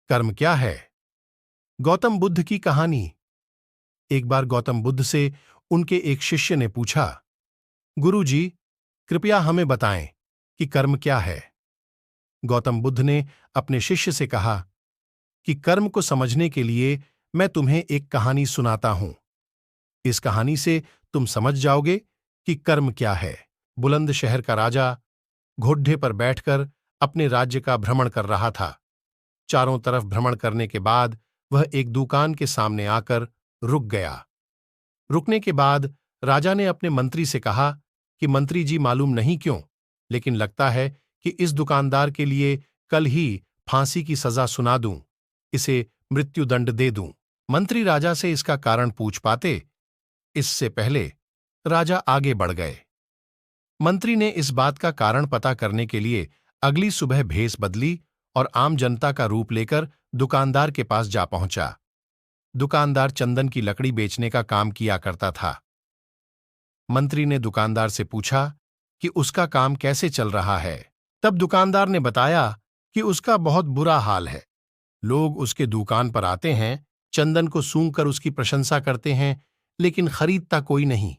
कर्म क्या है? गौतम बुद्ध की कहानी। एक बार गौतम बुद्ध से उनके एक शिष्य ने पूछा, गुरु जी, कृपया हमें बताएं कि कर्म क्या है। गौतम बुद्ध ने अपने शिष्य से कहा कि कर्म को समझने के लिए मैं तुम्हें एक कहानी सुनाता हूं। इस कहानी से तुम समझ जाओगे कि कर्म क्या है। बुलंद शहर का राजा घोड़े पर बैठकर अपने राज्य का भ्रमण कर रहा था। चारों तरफ भ्रमण करने के बाद वह एक दुकान के सामने आकर रुक गया। रुकने के बाद राजा ने अपने मंत्री से कहा कि मंत्री जी, मालूम नहीं क्यों, लेकिन लगता है कि इस दुकानदार के लिए कल ही फांसी की सजा सुना दूं, इसे मृत्युदंड दे दूं। मंत्री राजा से इसका कारण पूछ पाते, इससे पहले राजा आगे बढ़ गए। मंत्री ने इस बात का कारण पता करने के लिए अगली सुबह भेष बदली और आम जनता का रूप लेकर दुकानदार के पास जा पहुंचा। दुकानदार चंदन की लकड़ी बेचने का काम किया करता था। मंत्री ने दुकानदार से पूछा कि उसका काम कैसे चल रहा है। तब दुकानदार ने बताया कि उसका बहुत बुरा हाल है। लोग उसके दुकान पर आते हैं, चंदन को सूंघकर उसकी प्रशंसा करते हैं, लेकिन खरीदता कोई नहीं।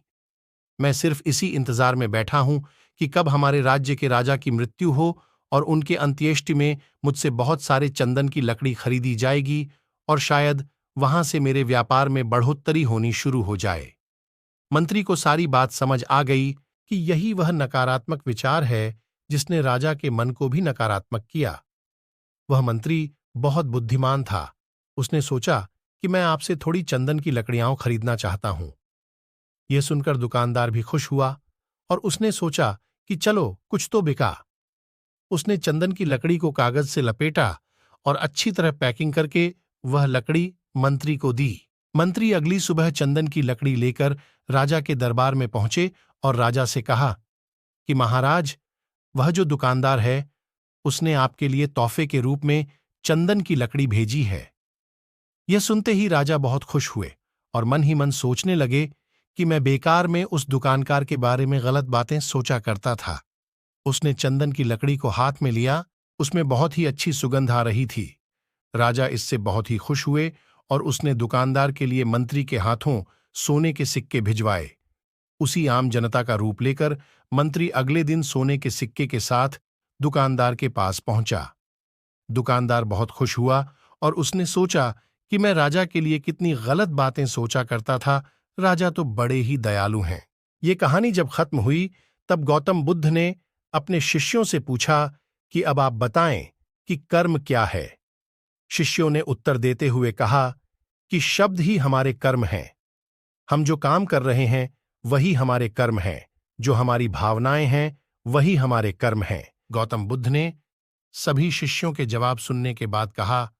मैं सिर्फ इसी इंतजार में बैठा हूं कि कब हमारे राज्य के राजा की मृत्यु हो और उनके अंत्येष्टि में मुझसे बहुत सारे चंदन की लकड़ी खरीदी जाएगी और शायद वहां से मेरे व्यापार में बढ़ोत्तरी होनी शुरू हो जाए। मंत्री को सारी बात समझ आ गई कि यही वह नकारात्मक विचार है जिसने राजा के मन को भी नकारात्मक किया। वह मंत्री बहुत बुद्धिमान था। उसने सोचा कि मैं आपसे थोड़ी चंदन की लकड़ियां खरीदना चाहता हूं। यह सुनकर दुकानदार भी खुश हुआ और उसने सोचा कि चलो कुछ तो बिका। उसने चंदन की लकड़ी को कागज से लपेटा और अच्छी तरह पैकिंग करके वह लकड़ी मंत्री को दी। मंत्री अगली सुबह चंदन की लकड़ी लेकर राजा के दरबार में पहुंचे और राजा से कहा कि महाराज, वह जो दुकानदार है उसने आपके लिए तोहफे के रूप में चंदन की लकड़ी भेजी है। यह सुनते ही राजा बहुत खुश हुए और मन ही मन सोचने लगे कि मैं बेकार में उस दुकानदार के बारे में गलत बातें सोचा करता था। उसने चंदन की लकड़ी को हाथ में लिया, उसमें बहुत ही अच्छी सुगंध आ रही थी। राजा इससे बहुत ही खुश हुए और उसने दुकानदार के लिए मंत्री के हाथों सोने के सिक्के भिजवाए। उसी आम जनता का रूप लेकर मंत्री अगले दिन सोने के सिक्के के साथ दुकानदार के पास पहुंचा। दुकानदार बहुत खुश हुआ और उसने सोचा कि मैं राजा के लिए कितनी गलत बातें सोचा करता था। राजा तो बड़े ही दयालु हैं। ये कहानी जब खत्म हुई तब गौतम बुद्ध ने अपने शिष्यों से पूछा कि अब आप बताएं कि कर्म क्या है। शिष्यों ने उत्तर देते हुए कहा कि शब्द ही हमारे कर्म हैं। हम जो काम कर रहे हैं वही हमारे कर्म हैं, जो हमारी भावनाएं हैं वही हमारे कर्म हैं। गौतम बुद्ध ने सभी शिष्यों के जवाब सुनने के बाद कहा,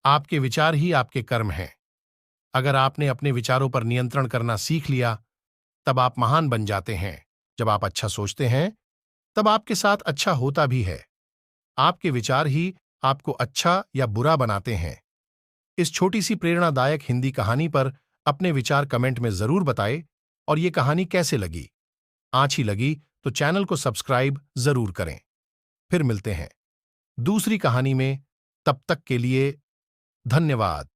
आपके विचार ही आपके कर्म हैं। अगर आपने अपने विचारों पर नियंत्रण करना सीख लिया तब आप महान बन जाते हैं। जब आप अच्छा सोचते हैं तब आपके साथ अच्छा होता भी है। आपके विचार ही आपको अच्छा या बुरा बनाते हैं। इस छोटी सी प्रेरणादायक हिंदी कहानी पर अपने विचार कमेंट में जरूर बताएं और ये कहानी कैसे लगी। अच्छी लगी तो चैनल को सब्सक्राइब जरूर करें। फिर मिलते हैं दूसरी कहानी में। तब तक के लिए धन्यवाद।